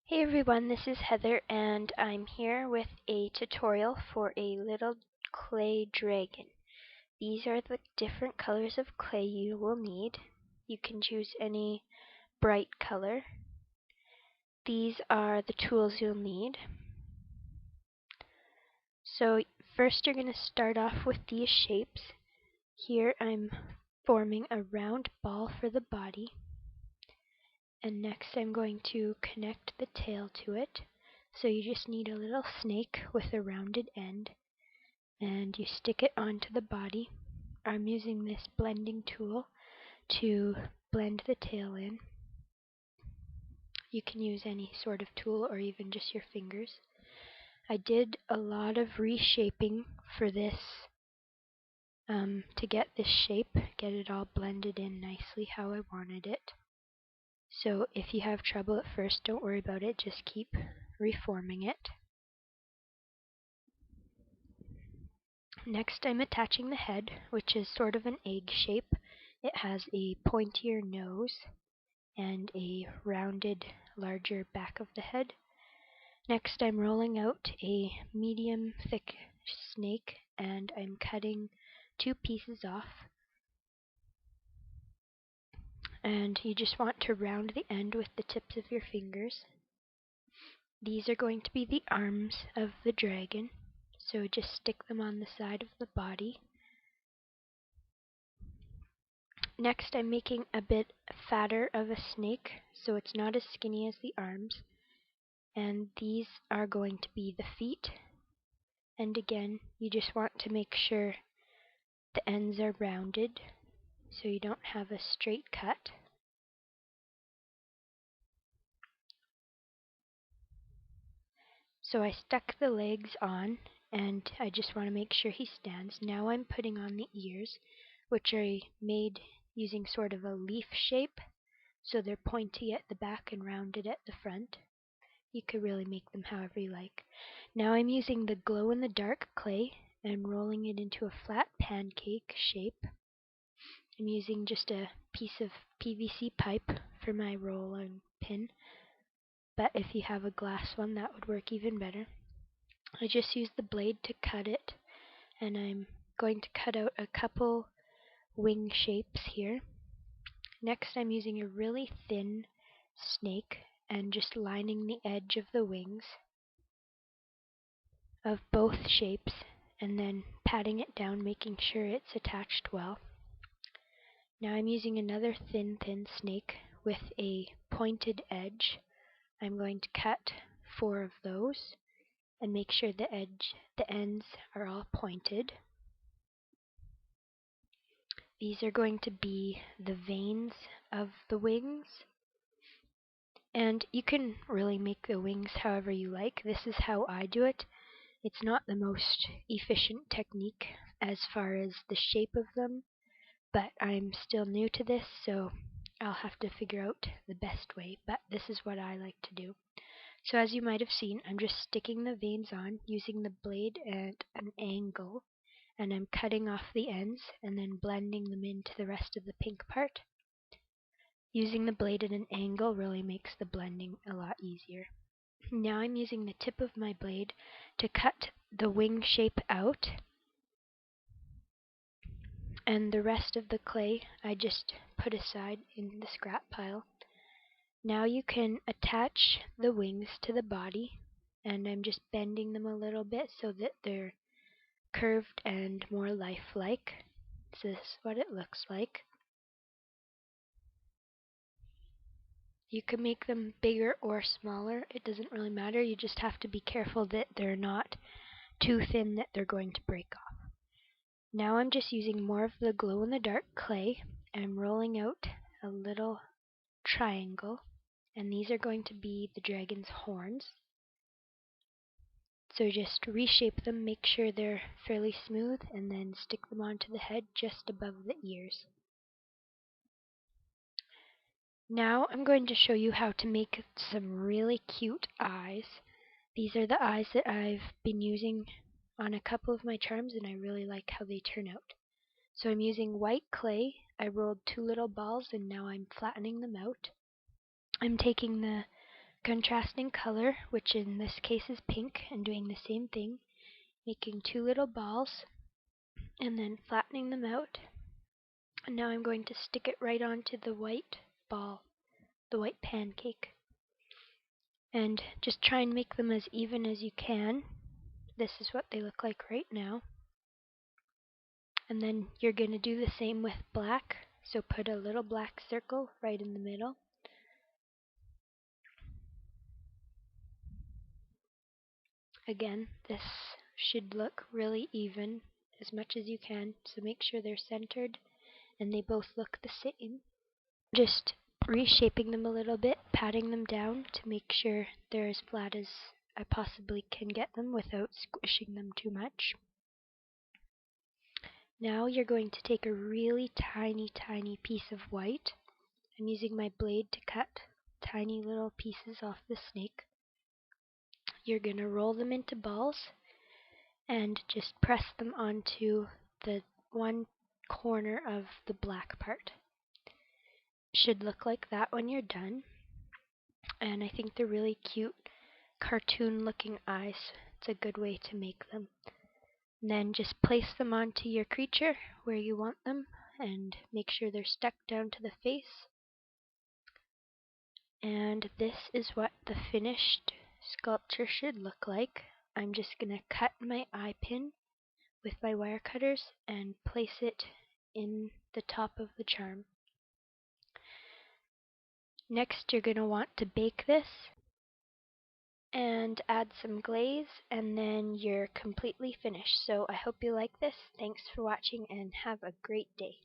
Hey everyone, this is Heather and I'm here with a tutorial for a little clay dragon. These are the different colors of clay you will need. You can choose any bright color. These are the tools you'll need. So first you're going to start off with these shapes. Here I'm forming a round ball for the body. And next I'm going to connect the tail to it. So you just need a little snake with a rounded end, and you stick it onto the body. I'm using this blending tool to blend the tail in. You can use any sort of tool or even just your fingers. I did a lot of reshaping for this to get this shape, get it all blended in nicely how I wanted it. So if you have trouble at first, don't worry about it, just keep reforming it. Next I'm attaching the head, which is sort of an egg shape. It has a pointier nose and a rounded, larger back of the head. Next I'm rolling out a medium thick snake and I'm cutting 2 pieces off. And you just want to round the end with the tips of your fingers. These are going to be the arms of the dragon, so just stick them on the side of the body. Next I'm making a bit fatter of a snake, so it's not as skinny as the arms. And these are going to be the feet. And again, you just want to make sure the ends are rounded, so you don't have a straight cut. So I stuck the legs on, and I just want to make sure he stands. Now I'm putting on the ears, which are made using sort of a leaf shape, so they're pointy at the back and rounded at the front. You could really make them however you like. Now I'm using the glow-in-the-dark clay and rolling it into a flat pancake shape. I'm using just a piece of PVC pipe for my rolling pin, but if you have a glass one, that would work even better. I just used the blade to cut it, and I'm going to cut out a couple wing shapes here. Next I'm using a really thin snake and just lining the edge of the wings of both shapes and then patting it down, making sure it's attached well. Now I'm using another thin snake with a pointed edge. I'm going to cut 4 of those and make sure the ends are all pointed. These are going to be the veins of the wings. And you can really make the wings however you like. This is how I do it. It's not the most efficient technique as far as the shape of them, but I'm still new to this, so I'll have to figure out the best way, but this is what I like to do. So as you might have seen, I'm just sticking the veins on using the blade at an angle, and I'm cutting off the ends and then blending them into the rest of the pink part. Using the blade at an angle really makes the blending a lot easier. Now I'm using the tip of my blade to cut the wing shape out, and the rest of the clay I just put aside in the scrap pile. Now you can attach the wings to the body, and I'm just bending them a little bit so that they're curved and more lifelike. So this is what it looks like. You can make them bigger or smaller, it doesn't really matter, you just have to be careful that they're not too thin that they're going to break off. Now I'm just using more of the glow-in-the-dark clay and rolling out a little triangle, and these are going to be the dragon's horns. So just reshape them, make sure they're fairly smooth, and then stick them onto the head just above the ears. Now I'm going to show you how to make some really cute eyes. These are the eyes that I've been using on a couple of my charms, and I really like how they turn out. So I'm using white clay. I rolled 2 little balls and now I'm flattening them out. I'm taking the contrasting color, which in this case is pink, and doing the same thing, making two little balls and then flattening them out. And now I'm going to stick it right onto the white ball, the white pancake. And just try and make them as even as you can. This is what they look like right now. And then you're going to do the same with black. So put a little black circle right in the middle. Again, this should look really even as much as you can. So make sure they're centered and they both look the same. Just reshaping them a little bit, patting them down to make sure they're as flat as I possibly can get them without squishing them too much. Now you're going to take a really tiny piece of white. I'm using my blade to cut tiny little pieces off the snake. You're going to roll them into balls and just press them onto the one corner of the black part. Should look like that when you're done. And I think they're really cute cartoon looking eyes. It's a good way to make them. And then just place them onto your creature where you want them and make sure they're stuck down to the face. And this is what the finished sculpture should look like. I'm just going to cut my eye pin with my wire cutters and place it in the top of the charm. Next, you're going to want to bake this and add some glaze, and then you're completely finished. So I hope you like this. Thanks for watching and have a great day.